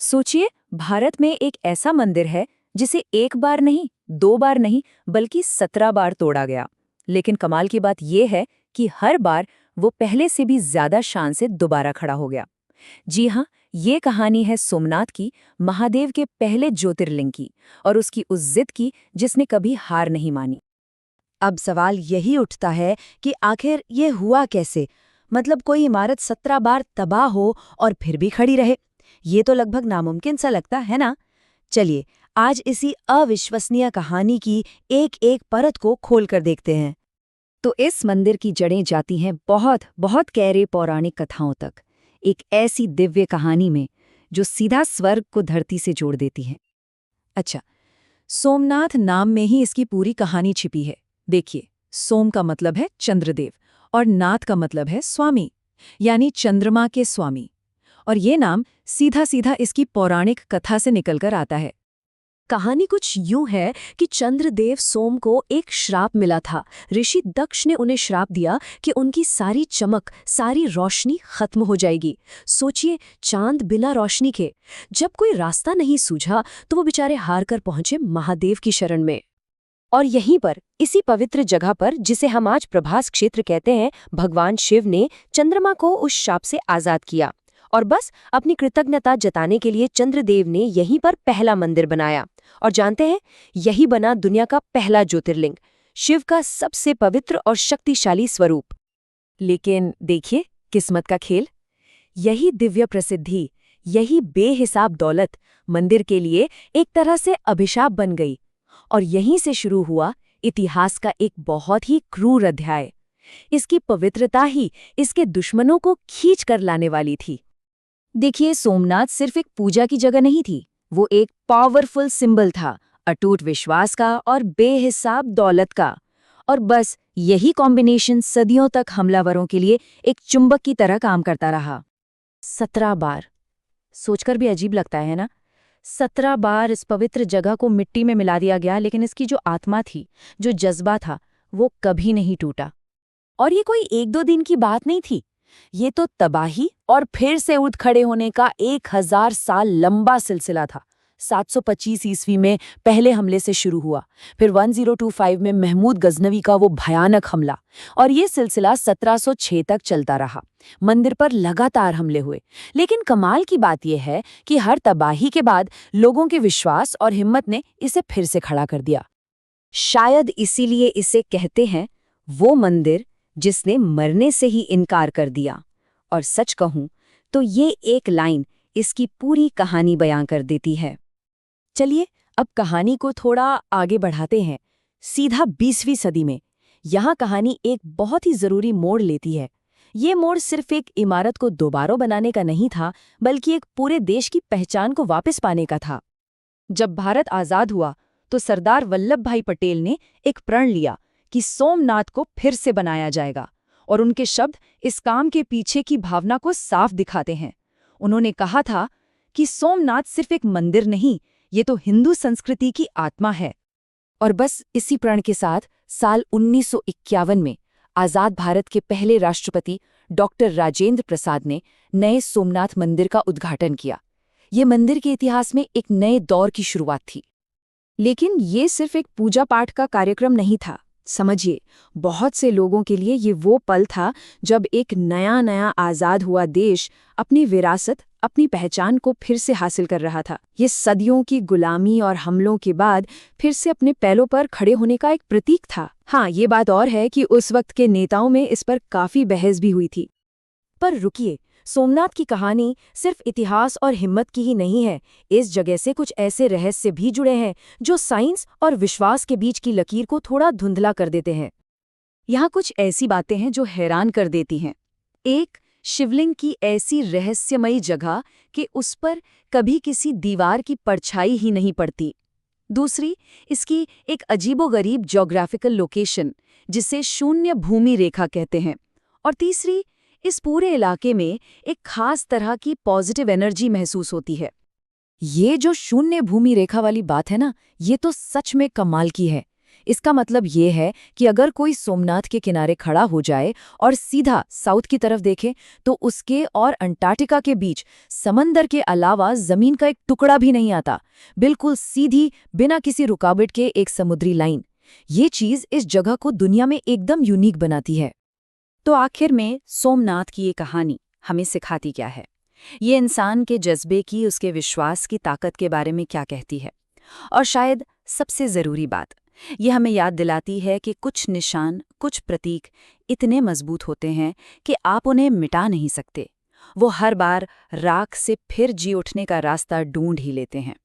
सोचिए, भारत में एक ऐसा मंदिर है जिसे एक बार नहीं, दो बार नहीं, बल्कि 17 बार तोड़ा गया। लेकिन कमाल की बात यह है कि हर बार वो पहले से भी ज्यादा शान से दोबारा खड़ा हो गया। जी हाँ, ये कहानी है सोमनाथ की, महादेव के पहले ज्योतिर्लिंग की, और उसकी उस जिद की जिसने कभी हार नहीं मानी। अब सवाल यही उठता है कि आखिर ये हुआ कैसे। मतलब कोई इमारत 17 बार तबाह हो और फिर भी खड़ी रहे, ये तो लगभग नामुमकिन सा लगता है ना। चलिए, आज इसी अविश्वसनीय कहानी की एक एक परत को खोल कर देखते हैं। तो इस मंदिर की जड़ें जाती हैं बहुत बहुत गहरे पौराणिक कथाओं तक, एक ऐसी दिव्य कहानी में जो सीधा स्वर्ग को धरती से जोड़ देती है। अच्छा, सोमनाथ नाम में ही इसकी पूरी कहानी छिपी है। देखिए, सोम का मतलब है चंद्रदेव और नाथ का मतलब है स्वामी, यानी चंद्रमा के स्वामी। और ये नाम सीधा सीधा इसकी पौराणिक कथा से निकलकर आता है। कहानी कुछ यूं है कि चंद्रदेव सोम को एक श्राप मिला था। ऋषि दक्ष ने उन्हें श्राप दिया कि उनकी सारी चमक, सारी रोशनी खत्म हो जाएगी। सोचिए, चांद बिना रोशनी के। जब कोई रास्ता नहीं सूझा तो वो बेचारे हार कर पहुंचे महादेव की शरण में। और यहीं पर, इसी पवित्र जगह पर, जिसे हम आज प्रभास क्षेत्र कहते हैं, भगवान शिव ने चंद्रमा को उस शाप से आजाद किया। और बस अपनी कृतज्ञता जताने के लिए चंद्रदेव ने यहीं पर पहला मंदिर बनाया। और जानते हैं, यही बना दुनिया का पहला ज्योतिर्लिंग, शिव का सबसे पवित्र और शक्तिशाली स्वरूप। लेकिन देखिए, किस्मत का खेल। यही दिव्य प्रसिद्धि, यही बेहिसाब दौलत मंदिर के लिए एक तरह से अभिशाप बन गई। और यहीं से शुरू हुआ इतिहास का एक बहुत ही क्रूर अध्याय। इसकी पवित्रता ही इसके दुश्मनों को खींच कर लाने वाली थी। देखिए, सोमनाथ सिर्फ एक पूजा की जगह नहीं थी, वो एक पावरफुल सिंबल था, अटूट विश्वास का और बेहिसाब दौलत का। और बस यही कॉम्बिनेशन सदियों तक हमलावरों के लिए एक चुंबक की तरह काम करता रहा। 17 बार, सोचकर भी अजीब लगता है ना। 17 बार इस पवित्र जगह को मिट्टी में मिला दिया गया, लेकिन इसकी जो आत्मा थी, जो जज्बा था, वो कभी नहीं टूटा। और ये कोई एक दो दिन की बात नहीं थी, ये तो तबाही और फिर से उठ खड़े होने का 1000 साल लंबा सिलसिला था। 725 ईस्वी में पहले हमले से शुरू हुआ, फिर 1025 में महमूद गजनवी का वो भयानक हमला, और ये सिलसिला 1706 तक चलता रहा। मंदिर पर लगातार हमले हुए, लेकिन कमाल की बात यह है कि हर तबाही के बाद लोगों के विश्वास और हिम्मत ने इसे फिर से खड़ा कर दिया। शायद इसीलिए इसे कहते हैं वो मंदिर जिसने मरने से ही इनकार कर दिया। और सच कहूं तो ये एक लाइन इसकी पूरी कहानी बयां कर देती है। चलिए, अब कहानी को थोड़ा आगे बढ़ाते हैं, सीधा 20वीं सदी में। यहाँ कहानी एक बहुत ही जरूरी मोड़ लेती है। ये मोड़ सिर्फ एक इमारत को दोबारा बनाने का नहीं था, बल्कि एक पूरे देश की पहचान को वापस पाने का था। जब भारत आजाद हुआ तो सरदार वल्लभ भाई पटेल ने एक प्रण लिया कि सोमनाथ को फिर से बनाया जाएगा, और उनके शब्द इस काम के पीछे की भावना को साफ दिखाते हैं। उन्होंने कहा था कि सोमनाथ सिर्फ एक मंदिर नहीं, ये तो हिंदू संस्कृति की आत्मा है। और बस इसी प्रण के साथ साल 1951 में आजाद भारत के पहले राष्ट्रपति डॉक्टर राजेंद्र प्रसाद ने नए सोमनाथ मंदिर का उद्घाटन किया। ये मंदिर के इतिहास में एक नए दौर की शुरुआत थी। लेकिन ये सिर्फ एक पूजा पाठ का कार्यक्रम नहीं था। समझिए, बहुत से लोगों के लिए ये वो पल था जब एक नया नया आज़ाद हुआ देश अपनी विरासत, अपनी पहचान को फिर से हासिल कर रहा था। ये सदियों की गुलामी और हमलों के बाद फिर से अपने पैरों पर खड़े होने का एक प्रतीक था। हाँ, ये बात और है कि उस वक्त के नेताओं में इस पर काफ़ी बहस भी हुई थी। पर रुकिए, सोमनाथ की कहानी सिर्फ इतिहास और हिम्मत की ही नहीं है। इस जगह से कुछ ऐसे रहस्य भी जुड़े हैं जो साइंस और विश्वास के बीच की लकीर को थोड़ा धुंधला कर देते हैं। यहाँ कुछ ऐसी बातें हैं जो हैरान कर देती हैं। एक, शिवलिंग की ऐसी रहस्यमयी जगह कि उस पर कभी किसी दीवार की परछाई ही नहीं पड़ती। दूसरी, इसकी एक अजीबोगरीब ज्योग्राफिकल लोकेशन, जिसे शून्य भूमि रेखा कहते हैं। और तीसरी, इस पूरे इलाके में एक खास तरह की पॉजिटिव एनर्जी महसूस होती है। ये जो शून्य भूमि रेखा वाली बात है ना, ये तो सच में कमाल की है। इसका मतलब ये है कि अगर कोई सोमनाथ के किनारे खड़ा हो जाए और सीधा साउथ की तरफ देखे तो उसके और अंटार्कटिका के बीच समंदर के अलावा जमीन का एक टुकड़ा भी नहीं आता। बिल्कुल सीधी, बिना किसी रुकावट के एक समुद्री लाइन। ये चीज इस जगह को दुनिया में एकदम यूनिक बनाती है। तो आखिर में सोमनाथ की ये कहानी हमें सिखाती क्या है? ये इंसान के जज्बे की, उसके विश्वास की ताकत के बारे में क्या कहती है? और शायद सबसे ज़रूरी बात, ये हमें याद दिलाती है कि कुछ निशान, कुछ प्रतीक इतने मजबूत होते हैं कि आप उन्हें मिटा नहीं सकते। वो हर बार राख से फिर जी उठने का रास्ता ढूंढ ही लेते हैं।